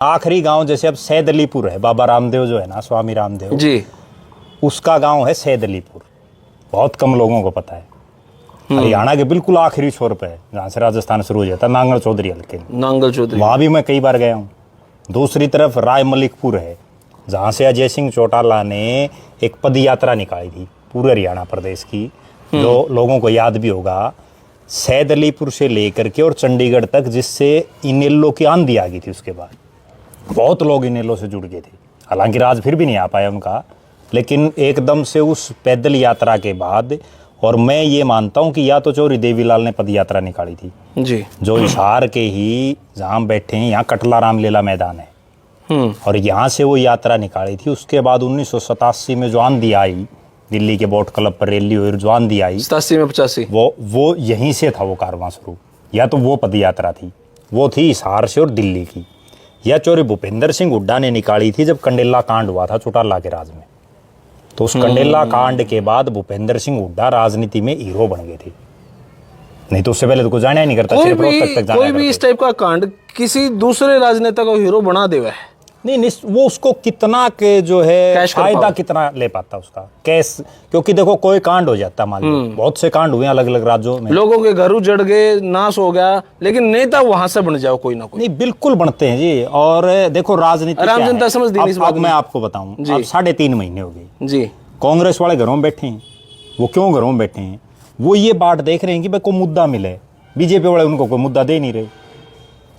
आखिरी गांव जैसे अब सैदलीपुर है, बाबा रामदेव जो है ना, स्वामी रामदेव जी, उसका गांव है सैदलीपुर। बहुत कम लोगों को पता है। हरियाणा के बिल्कुल आखिरी छोर पे है, जहाँ से राजस्थान शुरू हो जाता है, नांगल चौधरी हल्के में। नांगल चौधरी, वहाँ भी मैं कई बार गया हूँ। दूसरी तरफ राय मलिकपुर है, जहाँ से अजय सिंह चौटाला ने एक पद यात्रा निकाली थी पूरे हरियाणा प्रदेश की, जो लोगों को याद भी होगा, सैदलीपुर से लेकर के और चंडीगढ़ तक, जिससे इनेलो की आंधी आ गई थी। उसके बाद बहुत लोग इनेलो से जुड़ गए थे। हालांकि राज फिर भी नहीं आ पाया उनका, लेकिन एकदम से उस पैदल यात्रा के बाद, और मैं ये मानता हूँ कि या तो चौधरी देवीलाल ने पद यात्रा निकाली थी जी, जो हिसार के ही जहाँ हम बैठे हैं, यहाँ कटला रामलीला मैदान है, और यहाँ से वो यात्रा निकाली थी। उसके बाद 1987 में जो आंधी आई, दिल्ली के बोट क्लब पर रैली हुई, जो आंधी आई 87 में 85, वो यहीं से था वो कारवां शुरू। या तो वो पद यात्रा थी, वो थी हिसार से और दिल्ली की। या चौधरी भूपेंद्र सिंह हुड्डा ने निकाली थी जब कंडेला कांड हुआ था चौटाला के राज में। तो उस कंडेला कांड के बाद भूपेंद्र सिंह हुड्डा राजनीति में हीरो बन गए थे, नहीं तो उससे पहले तो कोई जाना ही नहीं करता। कोई भी इस टाइप का कांड किसी दूसरे राजनेता को हीरो बना देवा है, नहीं, वो उसको कितना के जो है फायदा कितना ले पाता उसका कैश, क्योंकि देखो कोई कांड हो जाता, मान लो बहुत से कांड हुए अलग अलग राज्यों में, लोगों के घर उजड़ गए, नाश हो गया, लेकिन नेता वहां से बन जाओ कोई ना कोई। नहीं, बिल्कुल बनते हैं जी। और देखो राजनीति आम जनता समझ नहीं इस बात मैं आपको बताऊं, अब 3.5 महीने हो गए जी, कांग्रेस वाले घरों में बैठे हैं। वो क्यों घरों में बैठे हैं? वो ये बात देख रहे हैं कि भाई कोई मुद्दा मिले। बीजेपी वाले उनको कोई मुद्दा दे नहीं रहे।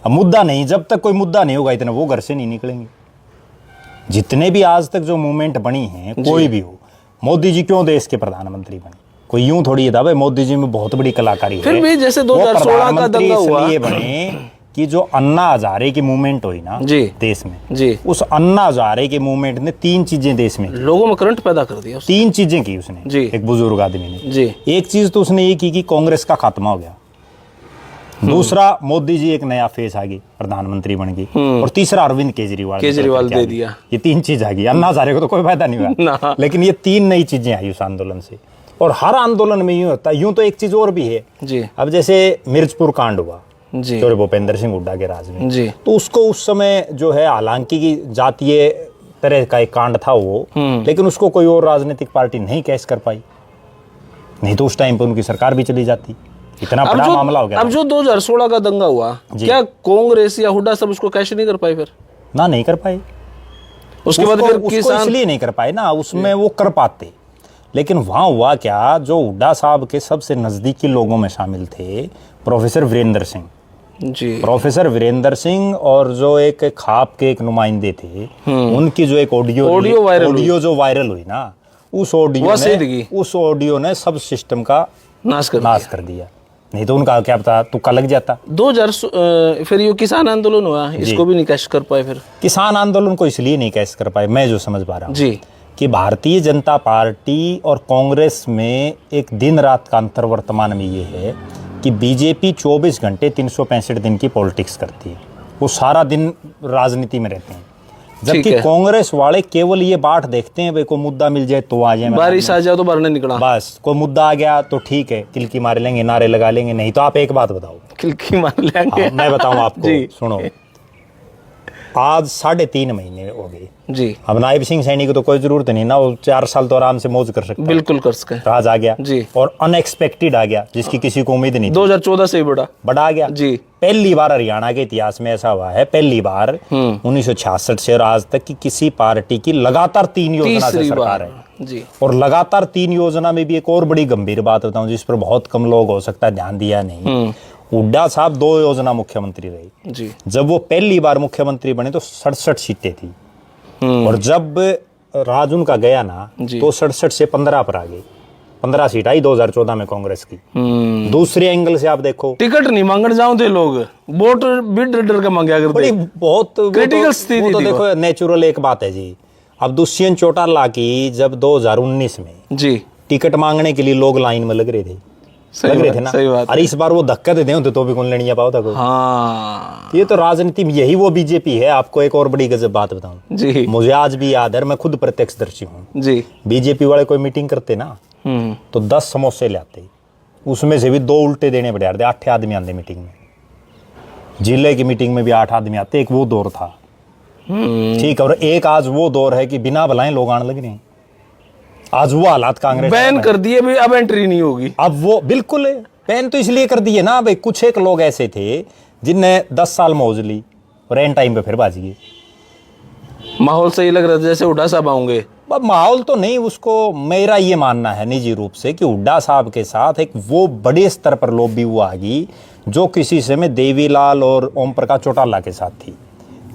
अब मुद्दा नहीं, जब तक कोई मुद्दा नहीं होगा इतना वो घर से नहीं निकलेंगे। जितने भी आज तक जो मूवमेंट बनी है, कोई भी हो, मोदी जी क्यों देश के प्रधानमंत्री बने? कोई यूं थोड़ी था भाई मोदी जी में बहुत बड़ी कलाकारी है। फिर भी जैसे 2016 का दंगा हुआ, इसलिए बने कि जो अन्ना हजारे की मूवमेंट हुई ना जी, देश में जी, उस अन्ना हजारे की मूवमेंट ने 3 चीजें देश में, लोगों में करंट पैदा कर दिया। 3 चीजें की उसने जी, एक बुजुर्ग आदमी ने जी। एक चीज तो उसने ये की कि कांग्रेस का खात्मा हो गया। दूसरा, मोदी जी एक नया फेस आ गई, प्रधानमंत्री बन गई। और तीसरा, अरविंद केजरीवाल दे दिया। ये 3 चीज आ गई। अन्ना हजारे को तो कोई फायदा नहीं हुआ, लेकिन ये 3 नई चीजें आई उस आंदोलन से। और हर आंदोलन में यूं होता है। यूं तो एक चीज और भी है जी, अब जैसे मिर्चपुर कांड हुआ जी, चौधरी भूपेंद्र सिंह हुड्डा के राज में जी, तो उसको उस समय जो है, हालांकि की जातीय तरह का एक कांड था वो, लेकिन उसको कोई और राजनीतिक पार्टी नहीं कैश कर पाई, नहीं तो उस टाइम पे उनकी सरकार भी चली जाती। इतना बड़ा मामला हो गया। अब जो 2016 का दंगा हुआ, क्या कांग्रेस या हुड्डा सब उसको कैश नहीं कर पाए? फिर ना नहीं कर पाए। उसके बाद फिर किसान इसलिए नहीं कर पाए ना, उसमें वो कर पाते। लेकिन वहां हुआ क्या, जो हुड्डा साहब के सबसे नजदीकी लोगों में शामिल थे प्रोफेसर वीरेंद्र सिंह जी, प्रोफेसर वीरेंद्र सिंह, और जो एक खाप के एक नुमाइंदे थे, उनकी जो एक ऑडियो जो वायरल हुई ना, उस ऑडियो ने सब सिस्टम का नाश कर दिया। नहीं तो उनका क्या पता, तुक्का लग जाता। 2000 फिर ये किसान आंदोलन हुआ, इसको भी नहीं कैश कर पाए। फिर किसान आंदोलन को इसलिए नहीं कैश कर पाए, मैं जो समझ पा रहा हूँ जी, कि भारतीय जनता पार्टी और कांग्रेस में एक दिन रात का अंतर वर्तमान में ये है कि बीजेपी 24 घंटे 365 दिन की पॉलिटिक्स करती है, वो सारा दिन राजनीति में रहते हैं। जबकि कांग्रेस वाले केवल ये बात देखते हैं, भाई कोई मुद्दा मिल जाए तो आ जाए, बारिश आ जाए तो भरने निकला, बस कोई मुद्दा आ गया तो ठीक है, किलकी मार लेंगे, नारे लगा लेंगे। नहीं तो आप एक बात बताओ, किलकी मार लेंगे। मैं बताऊं आपको, सुनो, आज 3.5 महीने हो गए जी। अब नायब सिंह सैनी को तो कोई जरूरत नहीं ना, वो 4 साल तो आराम से मौज कर सकते, बिल्कुल कर सकते। राज आ गया जी, और अनएक्सपेक्टेड आ गया, जिसकी किसी को उम्मीद नहीं। 2014 से ही बड़ा आ गया जी। पहली बार हरियाणा के इतिहास में ऐसा हुआ है, पहली बार 1966 से आज तक की किसी पार्टी की लगातार 3 योजना से सरकार है जी। और लगातार 3 योजना में भी एक और बड़ी गंभीर बात बताऊं, जिस पर बहुत कम लोग हो सकता है ध्यान दिया नहीं। हुड्डा साहब 2 योजना मुख्यमंत्री रहे जी। जब वो पहली बार मुख्यमंत्री बने तो 67 सीटें थी, और जब राज उनका गया ना तो 67 से 15 पर आ गई। 15 सीट आई 2014 में कांग्रेस की। दूसरे एंगल से आप देखो, टिकट नहीं मांगने जाओ थे लोग, वोट भी डर के मांगे करते, बड़ी बहुत क्रिटिकल स्थिति। तो देखो नेचुरल एक बात है जी। अब दुष्यंत चौटाला की जब 2019 में जी टिकट मांगने के लिए लोग लाइन में लग रहे थे ना, अरे इस बार वो धक्का देते होते तो भी कौन लेने पाओ था कोई। हाँ। ये तो राजनीति में यही वो बीजेपी है। आपको एक और बड़ी गजब बात बताऊं जी, मुझे आज भी याद है, मैं खुद प्रत्यक्षदर्शी हूँ जी। बीजेपी वाले कोई मीटिंग करते ना तो 10 समोसे ले आते, उसमें से भी 2 उल्टे देने पड़े, 8 आदमी आते मीटिंग में। जिले की मीटिंग में भी 8 आदमी आते, एक वो दौर था। ठीक है। और एक आज वो दौर है कि बिना बुलाए लोग आने लग रहे हैं। आज वो हालात कांग्रेस बैन कर दिए भाई, अब एंट्री नहीं होगी। अब वो बिल्कुल बैन तो इसलिए कर दिए ना भाई, कुछ एक लोग ऐसे थे जिनने 10 साल मौज ली और एंड टाइम पे फिर बाज गए। माहौल सही लग रहा है जैसे हुड्डा साहब आऊंगे। अब माहौल तो नहीं, उसको मेरा ये मानना है निजी रूप से कि हुड्डा साहब के साथ एक वो बड़े स्तर पर लॉबी हुआ आगी जो किसी समय देवीलाल और ओम प्रकाश चौटाला के साथ थी।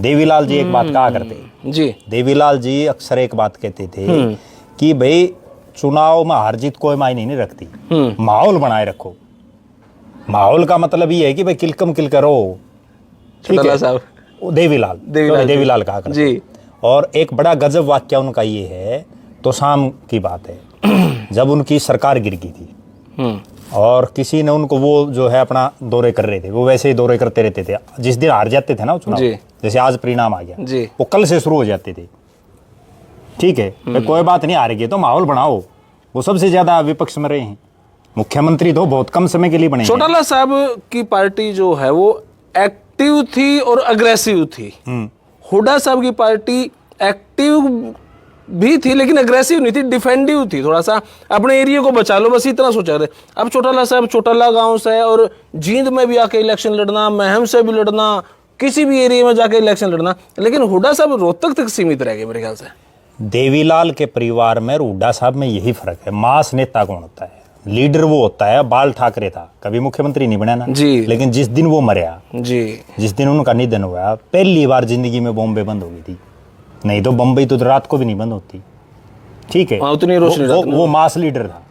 देवीलाल जी एक बात कहा करते जी, देवीलाल जी अक्सर एक बात कहते थे कि भाई चुनाव में हार जीत कोई मायने नहीं रखती, माहौल बनाए रखो। माहौल का मतलब ये है कि भाई किलकम किल करो। ठीक चौटाला है साहब, देवीलाल कहा करते जी। और एक बड़ा गजब वाक्य उनका ये है, तो शाम की बात है जब उनकी सरकार गिर गई थी और किसी ने उनको, वो जो है अपना दौरे कर रहे थे, वो वैसे ही दौरे करते रहते थे। जिस दिन हार जाते थे ना चुनाव, जैसे आज परिणाम आ गया जी, वो कल से शुरू हो जाते थे। ठीक है, कोई बात नहीं, हार गए तो माहौल बनाओ। वो सबसे ज्यादा विपक्ष में रहे हैं, मुख्यमंत्री तो बहुत कम समय के लिए बने। चौटाला साहब की पार्टी जो है वो एक्टिव थी और अग्रेसिव थी। हुड्डा साहब की पार्टी एक्टिव भी थी लेकिन अग्रेसिव नहीं थी, डिफेंडिव थी, थोड़ा सा अपने एरिया को बचा लो, बस इतना सोचा रहे। अब चौटाला साहब चौटाला गांव से है और जींद में भी आके इलेक्शन लड़ना, महम से भी लड़ना, किसी भी एरिया में जाके इलेक्शन लड़ना, लेकिन हुड्डा साहब रोहतक तक सीमित रह गए मेरे ख्याल से। देवीलाल के परिवार में और हुड्डा साहब में यही फर्क है। मास नेता कौन होता है? लीडर वो होता है। बाल ठाकरे था, कभी मुख्यमंत्री नहीं बना ना जी, लेकिन जिस दिन वो मरया जी, जिस दिन उनका निधन हुआ, पहली बार जिंदगी में बॉम्बे बंद हो गई थी। नहीं तो बम्बई तो रात को भी नहीं बंद होती। ठीक है, उतनी रोशनी वो मास लीडर था।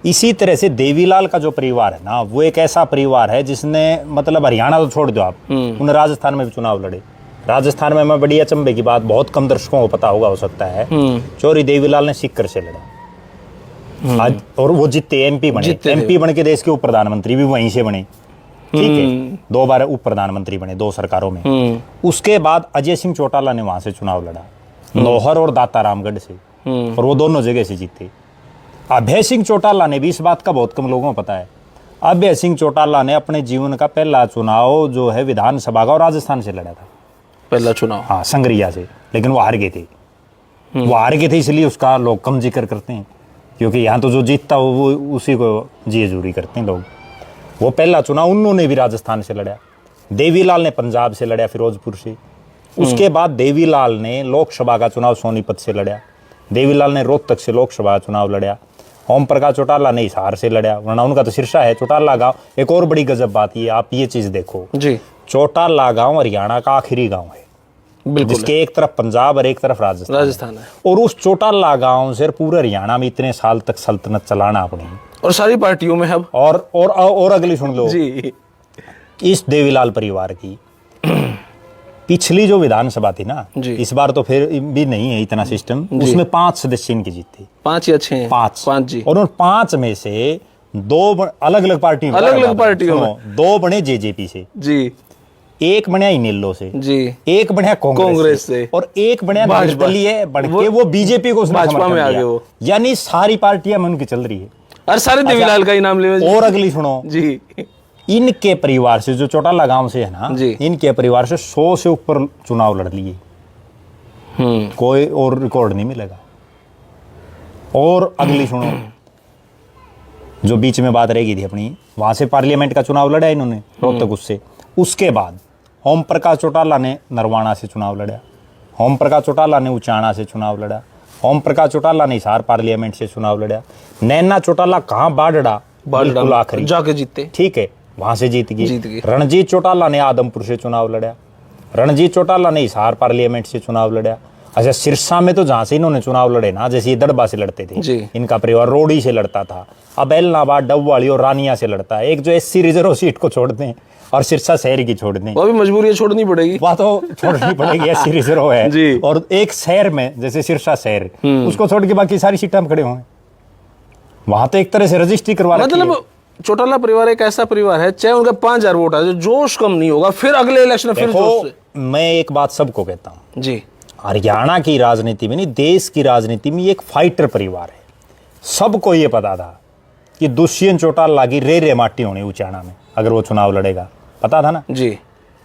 इसी तरह से देवीलाल का जो परिवार है ना, वो एक ऐसा परिवार है जिसने, मतलब हरियाणा तो छोड़ दो आप, उन्हें राजस्थान में भी चुनाव लड़े। राजस्थान में मैं बड़ी अचंभे की बात, बहुत कम दर्शकों को पता होगा, हो सकता है, चौरी देवीलाल ने सीकर से लड़ा आज, और वो जीते, एमपी बन के देश के उप प्रधानमंत्री भी वहीं से बने। ठीक है, 2 बार उप प्रधानमंत्री बने 2 सरकारों में। उसके बाद अजय सिंह चौटाला ने वहां से चुनाव लड़ा, नौहर और दातारामगढ़ से, और वो दोनों जगह से जीते। अभय सिंह चौटाला ने भी, इस बात का बहुत कम लोगों को पता है, अभय सिंह चौटाला ने अपने जीवन का पहला चुनाव जो है विधानसभा का, और राजस्थान से लड़ा था पहला चुनाव। हाँ, संगरिया से, लेकिन वो हार गए थे। वो हार गए थे इसलिए उसका लोग कम जिक्र करते हैं, क्योंकि यहाँ तो जो जीतता हो वो उसी को जी हजूरी करते हैं लोग। वो पहला चुनाव उन्होंने भी राजस्थान से लड़ा। देवीलाल ने पंजाब से लड़ा, फिरोजपुर से। उसके बाद देवीलाल ने लोकसभा का चुनाव सोनीपत से लड़ा। देवीलाल ने रोहतक से लोकसभा चुनाव लड़ा। ओम प्रकाश चौटाला ने हिसार से लड़ा, वरना उनका तो सिरसा है चौटाला गांव। एक और बड़ी गजब बात ये, आप ये चीज देखो जी, चौटाला गांव हरियाणा का आखिरी गांव है, जिसके एक तरफ पंजाब और एक तरफ राजस्थान है। और उस चौटाला गांव से पूरे हरियाणा में इतने साल तक सल्तनत चलाना अपनी, और सारी पार्टियों में अब, और अगली सुन लो जी, इस देवीलाल परिवार की पिछली जो विधानसभा थी ना, इस बार तो फिर भी नहीं है इतना सिस्टम, उसमें 5 सदस्य इनके जीते। 5 ही अच्छे हैं, 5 जी। और उन 5 में से 2 अलग अलग पार्टियों में, 2 बने जेजेपी से जी, एक बना इनेलो से जी, एक बना कांग्रेस से, और एक बना निर्दलीय बढ़ के वो बीजेपी को भाजपा में आ गए वो। यानी सारी पार्टियां में उनकी चल रही है, और सारे देवीलाल का ही नाम ले। और अगली सुनो जी, इनके परिवार से, जो चौटाला गांव से है ना, इनके परिवार से 100 से ऊपर चुनाव लड़ लिए। कोई और रिकॉर्ड नहीं मिलेगा। और अगली सुनो, जो बीच में बात रह गई थी अपनी, वहां से पार्लियामेंट का चुनाव लड़ा इन्होंने रोहतक उससे। उसके बाद ओम प्रकाश चौटाला ने नरवाना से चुनाव लड़ा, ओम प्रकाश चौटाला ने उचाना से चुनाव लड़ा, ओम प्रकाश चौटाला ने हिसार पार्लियामेंट से चुनाव लड़ा। नैना चौटाला कहाँ बाडड़ा बिल्कुल आखिरी जाके जीते, ठीक है, वहां से जीत गई। रणजीत चौटाला ने आदमपुर से चुनाव लड़ा, रणजीत चौटाला ने हिसार पार्लियामेंट से चुनाव लड़ा। अच्छा, सिरसा में तो जहां से इन्होंने चुनाव लड़े ना, जैसे ये दड़बा से लड़ते थे, इनका परिवार रोडी से लड़ता था, अब एलनाबाद, डबवाली और रानिया से लड़ता है। एक जो SC रिजर्व सीट को छोड़ दें और सिरसा शहर की छोड़ दें, वो भी मजबूरी छोड़नी पड़ेगी, वह तो छोड़नी पड़ेगी, SC रिजर्व है जी। और एक शहर में जैसे सिरसा शहर, उसको छोड़ के बाकी सारी सीटें हम खड़े होंगे, वहां तो एक तरह से रजिस्ट्री करवा, मतलब चौटाला परिवार एक ऐसा परिवार है, चाहे उनका 5000 वोट है, जो जोश कम नहीं होगा, फिर अगले इलेक्शन फिर जोश से। मैं एक बात सबको कहता हूँ जी, हरियाणा की राजनीति में नहीं, देश की राजनीति में एक फाइटर परिवार है। सबको ये पता था कि दुष्यंत चौटाला की रे माटी होनी उचाना में अगर वो चुनाव लड़ेगा, पता था ना जी।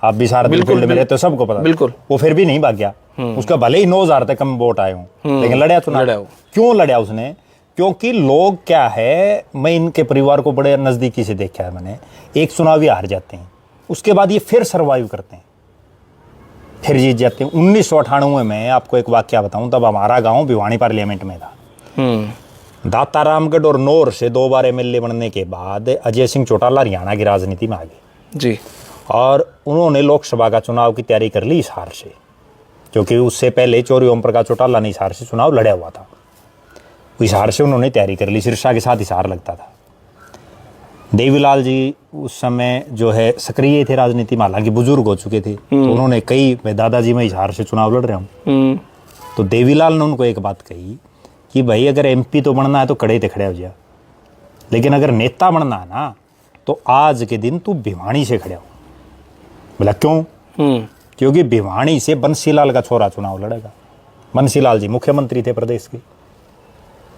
आप भी सारा फील्ड में रहते हो, सबको पता, बिल्कुल। वो फिर भी नहीं भाग गया, उसका भले ही 9,000 तक कम वोट आए हों, लेकिन लड़ा चुनाव। लड़ा हो। क्यों लड़ा उसने? क्योंकि लोग क्या है, मैं इनके परिवार को बड़े नजदीकी से देखा है मैंने, एक चुनाव ही हार जाते हैं, उसके बाद ये फिर सरवाइव करते हैं, फिर जीत जाते हैं। 1998 में आपको एक वाक्य बताऊं, तब हमारा गांव भिवानी पार्लियामेंट में था। दातारामगढ़ और नौर से 2 बार एमएलए बनने के बाद अजय सिंह चौटाला हरियाणा की राजनीति में आ गए जी। और उन्होंने लोकसभा का चुनाव की तैयारी कर ली हिसार से, क्योंकि उससे पहले चौरी ओम प्रकाश चौटाला ने हिसार से चुनाव लड़ा हुआ था। हिसार से उन्होंने तैयारी कर ली, सिरसा के साथ हिसार लगता था। देवीलाल जी उस समय जो है सक्रिय थे राजनीति में, हालांकि बुजुर्ग हो चुके थे, तो उन्होंने कही मैं दादाजी मैं हिसार से चुनाव लड़ रहा हूँ। तो देवीलाल ने उनको एक बात कही कि भाई अगर एमपी तो बनना है तो कड़े ते खड़े हो जा, लेकिन अगर नेता बनना है ना तो आज के दिन तू भिवानी से खड़े हो। बोला क्यों? क्योंकि भिवानी से बंसीलाल का छोरा चुनाव लड़ेगा। बंसीलाल जी मुख्यमंत्री थे प्रदेश के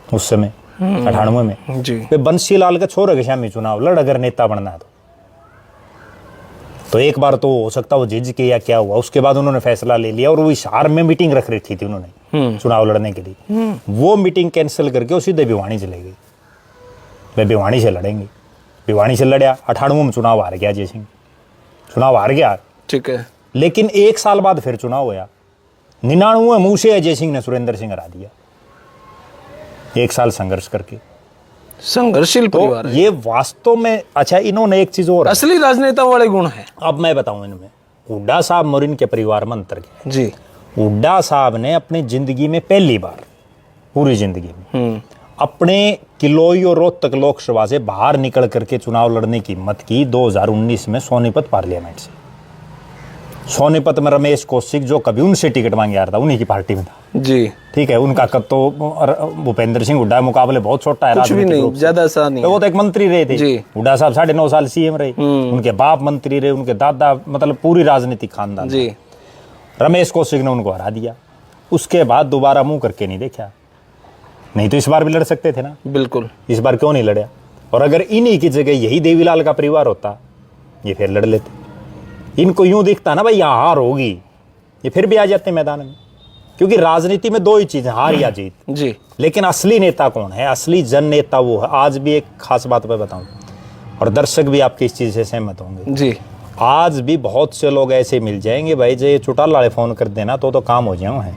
उस समय 98 में जी। वे बंसीलाल का छोरा के सामने चुनाव लड़, अगर नेता बनना है तो एक बार तो हो सकता वो जिज के या क्या हुआ, उसके बाद उन्होंने फैसला ले लिया और वो हिसार में मीटिंग रख रखी थी उन्होंने चुनाव लड़ने के लिए। वो मीटिंग कैंसिल करके वो सीधे भिवानी चले गए, वे भिवानी से लड़ेंगे। भिवानी से लड़ा, 98 में चुनाव हार गया अजय सिंह, चुनाव हार गया, ठीक है। लेकिन 1 साल बाद फिर चुनाव हुआ। 99 में उसे अजय सिंह ने सुरेंद्र सिंह हरा दिया, 1 साल संघर्ष करके। संघर्षशील परिवार है ये वास्तव में। अच्छा, इन्होंने एक चीज और, असली राजनेताओं वाले गुण है। अब मैं बताऊं इनमें, हुड्डा साहब मोरिन के परिवार में अंतर क्या जी। है। हुड्डा साहब ने अपनी जिंदगी में पहली बार, पूरी जिंदगी में अपने किलोई और रोहतक लोकसभा से बाहर निकल करके चुनाव लड़ने की हिम्मत की 2019 में सोनीपत पार्लियामेंट से। सोनीपत में रमेश कौशिक जो कभी उनसे टिकट मांगे आ रहा था, उन्हीं की पार्टी में था जी। ठीक है, उनका कद तो भूपेंद्र सिंह हुड्डा मुकाबले बहुत छोटा है, कुछ भी नहीं, ज्यादा सा नहीं, वो तो एक मंत्री रहे थे जी। हुड्डा साहब 9.5 साल सीएम रहे, उनके बाप मंत्री रहे, उनके दादा, मतलब पूरी राजनीतिक खानदान जी। रमेश कौशिक ने उनको हरा दिया। उसके बाद दोबारा मुंह करके नहीं देखा, नहीं तो इस बार भी लड़ सकते थे ना, बिल्कुल। इस बार क्यों नहीं लड़ा? और अगर इन्हीं की जगह यही देवीलाल का परिवार होता, ये फिर लड़ लेते। इनको यूं दिखता ना भाई यहाँ हार होगी, ये फिर भी आ जाते मैदान में, क्योंकि राजनीति में 2 ही चीजें, हार या जीत जी। लेकिन असली नेता कौन है? असली जन नेता वो है। आज भी एक खास बात मैं बताऊं, और दर्शक भी आपकी इस चीज से सहमत होंगे जी। आज भी बहुत से लोग ऐसे मिल जाएंगे भाई, जो ये चौटाला वाले फोन कर देना तो काम हो जाऊं है,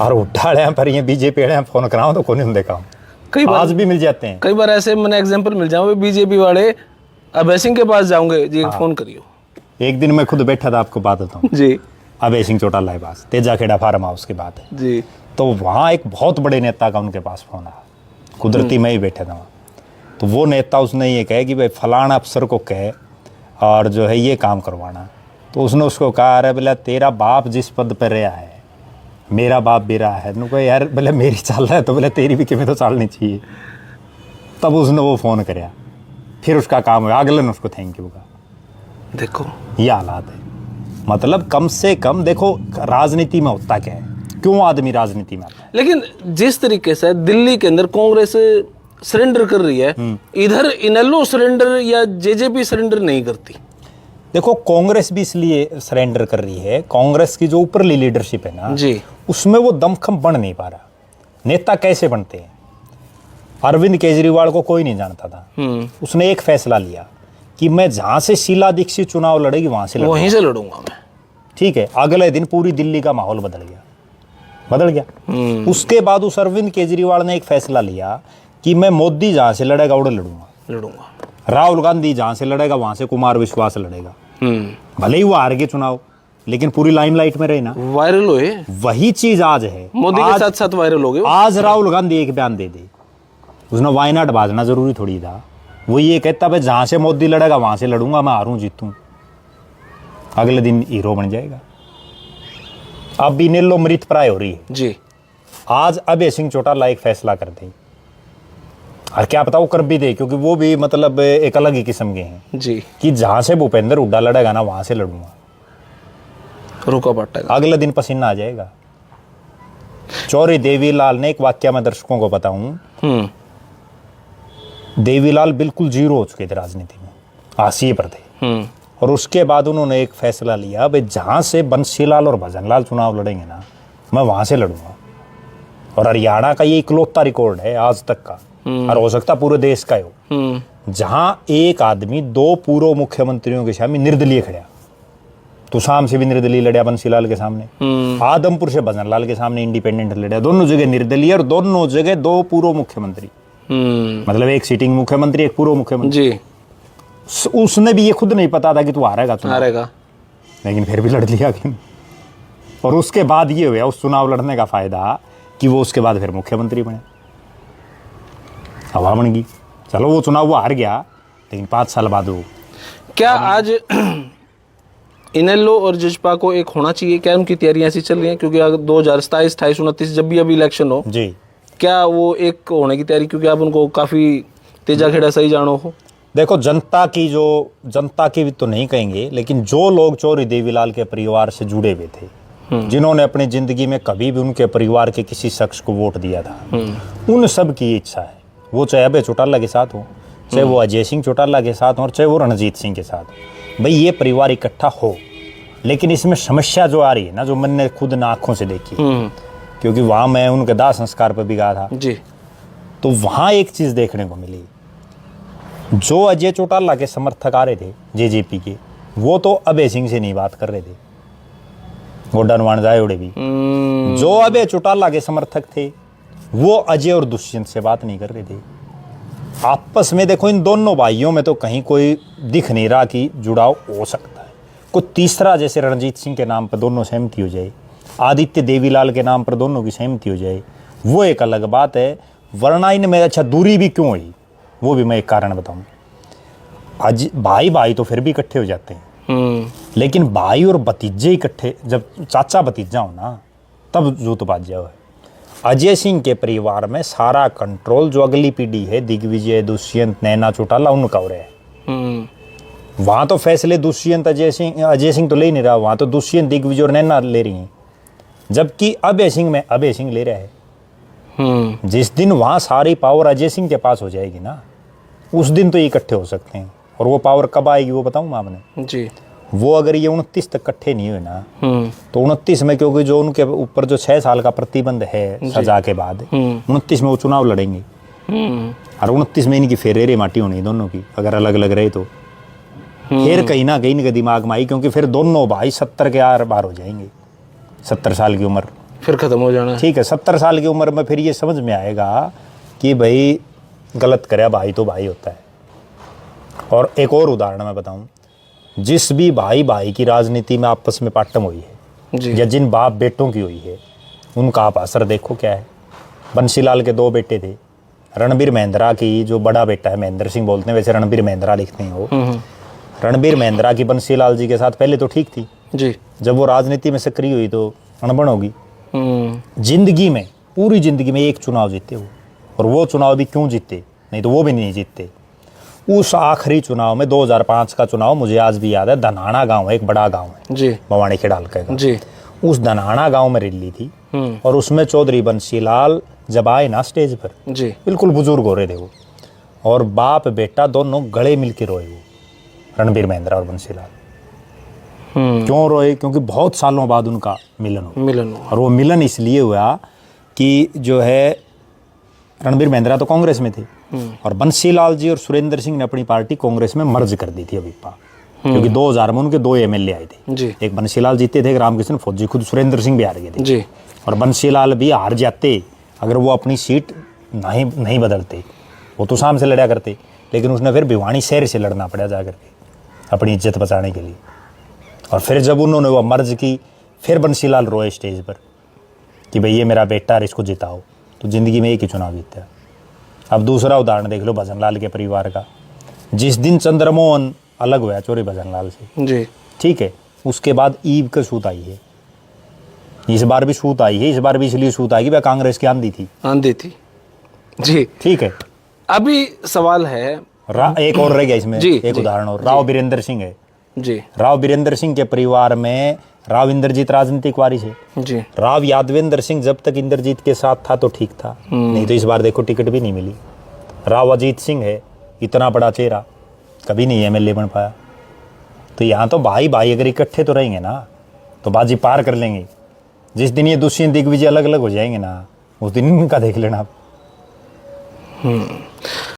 और उठा पर ये बीजेपी फोन कराऊं तो कौन नहीं देखा, कई बार आज भी मिल जाते हैं। कई बार ऐसे मैंने एग्जांपल मिल जाऊंगे, बीजेपी वाले अभय सिंह के पास जाऊंगे जी, फोन करियो। एक दिन मैं खुद बैठा था, आपको बात बताऊं, जी। अभय सिंह चौटाला के पास, तेजाखेड़ा फार्म हाउस की बात है जी। तो वहाँ एक बहुत बड़े नेता का उनके पास फोन आया, कुदरती मैं ही बैठा था वहाँ। तो वो नेता उसने ये कहा कि भाई फलाना अफसर को कहे और जो है ये काम करवाना। तो उसने उसको कहा, अरे बोला तेरा बाप जिस पद पर रहा है मेरा बाप भी रहा है। उनको यार बोले मेरी चल रहा है तो बोले तेरी भी किमें तो चलनी चाहिए। तब उसने वो फ़ोन कराया, फिर उसका काम हुआ, अगले ने उसको थैंक यू कहा। देखो ये हालात है, मतलब कम से कम देखो राजनीति में होता क्या है, क्यों आदमी राजनीति में आता है। लेकिन जिस तरीके से दिल्ली के अंदर कांग्रेस सरेंडर कर रही है, इधर इनेलो सरेंडर या जेजेपी सरेंडर नहीं करती। देखो कांग्रेस भी इसलिए सरेंडर कर रही है, कांग्रेस की जो ऊपरली लीडरशिप है ना जी, उसमें वो दमखम बन नहीं पा रहा। नेता कैसे बनते हैं? अरविंद केजरीवाल को कोई नहीं जानता था, उसने एक फैसला लिया कि मैं जहां से शीला दीक्षित चुनाव लड़ेगी वहां से वहीं से लड़ूंगा मैं। ठीक है, अगले दिन पूरी दिल्ली का माहौल बदल गया। उसके बाद उस अरविंद केजरीवाल ने एक फैसला लिया कि मैं मोदी जहां से लड़ेगा उड़े लड़ूंगा, राहुल गांधी जहां से लड़ेगा वहां से कुमार विश्वास लड़ेगा। भले ही वो हार गए चुनाव, लेकिन पूरी लाइमलाइट में रहे ना, वायरल हुए। वही चीज आज है, मोदी के साथ साथ वायरल हो गए। आज राहुल गांधी एक बयान दे दे, उसने वायनाड बाजना जरूरी थोड़ी था, वो ये कहता भाई जहां से मोदी लड़ेगा वहां से लड़ूंगा, मैं हारूं जीतूं, अगले दिन हीरो बन जाएगा। अब इनेलो मृत प्राय हो रही है जी। आज अभय सिंह चौटाला एक फैसला कर दे, और क्या पता वो कर भी दे, क्योंकि वो भी मतलब एक अलग ही किस्म के हैं जी, कि जहां से भूपेंद्र हुड्डा लड़ेगा ना वहां से लड़ूंगा, रुका पटेगा, अगले दिन पसीना आ जाएगा। चौरी देवीलाल ने एक वाक्य में दर्शकों को बताऊं, देवीलाल बिल्कुल जीरो हो चुके थे राजनीति में, हाशिए पर थे, और उसके बाद उन्होंने एक फैसला लिया, भाई जहाँ से बंसीलाल और भजनलाल चुनाव लड़ेंगे ना, मैं वहाँ से लड़ूंगा। और हरियाणा का ये इकलौता रिकॉर्ड है आज तक का, और हो सकता पूरे देश का हो, जहाँ एक आदमी 2 पूर्व मुख्यमंत्रियों के सामने निर्दलीय खड़ा। तुसाम से भी निर्दलीय लड़ा बंसीलाल के सामने, आदमपुर से भजनलाल के सामने इंडिपेंडेंट लड़ा, दोनों जगह निर्दलीय और दोनों जगह 2 पूर्व मुख्यमंत्री, मतलब एक सिटिंग मुख्यमंत्री एक पूर्व मुख्यमंत्री जी। उसने भी ये खुद नहीं पता था कि तू हारेगा चुनाव, लेकिन फिर भी लड़ लिया। और उसके बाद ये हुआ उस चुनाव लड़ने का फायदा कि वो उसके बाद फिर मुख्यमंत्री बने, हवा बन गई। चलो वो चुनाव वो हार गया, लेकिन 5 साल बाद वो क्या आज इनेलो और जजपा को एक होना चाहिए? क्या उनकी तैयारियां ऐसी चल रही हैं? क्योंकि अगर 2027, 28, 29 जब भी अभी इलेक्शन हो जी, क्या वो एक होने की तैयारी, क्योंकि आप उनको काफी तेजा खेड़ा सही जानो हो? देखो जनता की भी तो नहीं कहेंगे, लेकिन जो लोग चौधरी देवीलाल के परिवार से जुड़े हुए थे, जिन्होंने अपनी जिंदगी में कभी भी उनके परिवार के किसी शख्स को वोट दिया था, उन सब की इच्छा है, वो चाहे अभय चौटाला के साथ हो, चाहे वो अजय सिंह चौटाला के साथ हो, और चाहे वो रणजीत सिंह के साथ, भाई ये परिवार इकट्ठा हो। लेकिन इसमें समस्या जो आ रही है ना, जो मैंने खुद आंखों से देखी, क्योंकि वहां मैं उनके दाह संस्कार पर भी गया था जी, तो वहां एक चीज देखने को मिली, जो अजय चौटाला के समर्थक आ रहे थे जेजेपी के, वो तो अभय सिंह से नहीं बात कर रहे थे, गोड्डा नुमान जायोड़े भी। जो अभय चौटाला के समर्थक थे वो अजय और दुष्यंत से बात नहीं कर रहे थे। आपस में देखो इन दोनों भाइयों में तो कहीं कोई दिख नहीं रहा कि जुड़ाव हो सकता है। कोई तीसरा जैसे रणजीत सिंह के नाम पर दोनों सहमति हो जाए, आदित्य देवीलाल के नाम पर दोनों की सहमति हो जाए, वो एक अलग बात है। वरना इनमें अच्छा दूरी भी क्यों हुई, वो भी मैं एक कारण बताऊं। आज भाई तो फिर भी इकट्ठे हो जाते हैं, लेकिन भाई और भतीजे इकट्ठे, जब चाचा भतीजा हो ना, तब जूत बाज जाओ है। अजय सिंह के परिवार में सारा कंट्रोल जो अगली पीढ़ी है, दिग्विजय, दुष्यंत, नैना चौटाला, उनका हो रहा है। वहां तो फैसले दुष्यंत अजय सिंह तो ले नहीं रहा, वहां तो दुष्यंत, दिग्विजय और नैना ले रही हैं, जबकि अभय सिंह में अभय सिंह ले रहा है। जिस दिन वहां सारी पावर अजय सिंह के पास हो जाएगी ना, उस दिन तो ये इकट्ठे हो सकते हैं। और वो पावर कब आएगी वो बताऊं मैं आपने जी। वो अगर ये 29 तक इकट्ठे नहीं हुए ना, तो 29 में, क्योंकि जो उनके ऊपर जो 6 साल का प्रतिबंध है सजा के बाद, 29 में वो चुनाव लड़ेंगे, और 29 में इनकी फिर रेरे माटी होनी दोनों की, अगर अलग अलग रहे तो फिर कहीं ना कहीं इनके दिमाग में आई, क्योंकि फिर दोनों भाई 70 के आर पार हो जाएंगे, 70 साल की उम्र फिर खत्म हो जाना। ठीक है, 70 साल की उम्र में फिर ये समझ में आएगा कि भाई गलत करे भाई तो भाई होता है। और एक और उदाहरण मैं बताऊं, जिस भी भाई की राजनीति में आपस में पाटम हुई है, या जिन बाप बेटों की हुई है, उनका आप असर देखो क्या है। बंसीलाल के 2 बेटे थे, रणबीर महिंद्रा की जो बड़ा बेटा है, महेंद्र सिंह बोलते हैं, वैसे रणबीर महिंद्रा लिखते हैं वो। रणबीर महिंद्रा की बंसीलाल जी के साथ पहले तो ठीक थी जी, जब वो राजनीति में सक्रिय हुई तो अनबन होगी। जिंदगी में, पूरी जिंदगी में एक चुनाव जीते वो, और वो चुनाव भी क्यों जीते, नहीं तो वो भी नहीं जीतते। उस आखिरी चुनाव में 2005 का चुनाव मुझे आज भी याद है, धनाना गांव है, एक बड़ा गांव है जी, भवानी खेड़ाल का जी। उस धनाना गांव में रैली थी, और उसमें चौधरी बंसीलाल जब आए ना स्टेज पर, जी, बिल्कुल बुजुर्ग हो रहे थे वो, और बाप बेटा दोनों गले मिल के रोए वो, रणबीर महिंद्रा और बंसीलाल। क्यों रोए? क्योंकि बहुत सालों बाद उनका मिलन हुआ। और वो मिलन इसलिए हुआ कि जो है रणबीर महिंद्रा तो कांग्रेस में थे, और बंसीलाल जी और सुरेंद्र सिंह ने अपनी पार्टी कांग्रेस में मर्ज कर दी थी अभिपा, क्योंकि 2000 में उनके 2 एमएलए आए थे जी। एक बंसीलाल जीते थे, एक रामकृष्ण फौजी, खुद सुरेंद्र सिंह भी हार गए थे जी। और बंसीलाल भी हार जाते अगर वो अपनी सीट नहीं बदलते, वो तो शाम से लड़ा करते, लेकिन उसने फिर भिवानी शहर से लड़ना पड़ा जा करके अपनी इज्जत बचाने के लिए। और फिर जब उन्होंने वो मर्ज की, फिर बंसीलाल रोए स्टेज पर कि भाई ये मेरा बेटा है, इसको जिताओ, तो ज़िंदगी में एक ही चुनाव जीता। अब दूसरा उदाहरण देख लो भजनलाल के परिवार का। जिस दिन चंद्रमोहन अलग हुआ चौधरी भजनलाल से जी, ठीक है, उसके बाद ईव का सूत आई है, इस बार भी सूत आई है, इस बार भी इसलिए सूत आई कि वह कांग्रेस की आंधी थी जी, ठीक है। अभी सवाल है, एक और रह गया इसमें जी, एक उदाहरण और, राव बीरेंद्र सिंह है जी, राव बीरेंद्र सिंह के परिवार में राव इंद्रजीत राजनीतिक वारिस है जी। राव यादवेंद्र सिंह जब तक इंद्रजीत के साथ था तो ठीक था, नहीं तो इस बार देखो टिकट भी नहीं मिली। राव अजीत सिंह है, इतना बड़ा चेहरा, कभी नहीं एमएलए बन पाया। तो यहाँ तो भाई भाई अगर इकट्ठे तो रहेंगे ना तो बाजी पार कर लेंगे। जिस दिन ये दुष्यंत दिग्विजय अलग अलग हो जाएंगे ना, उस दिन इनका देख लेना आप।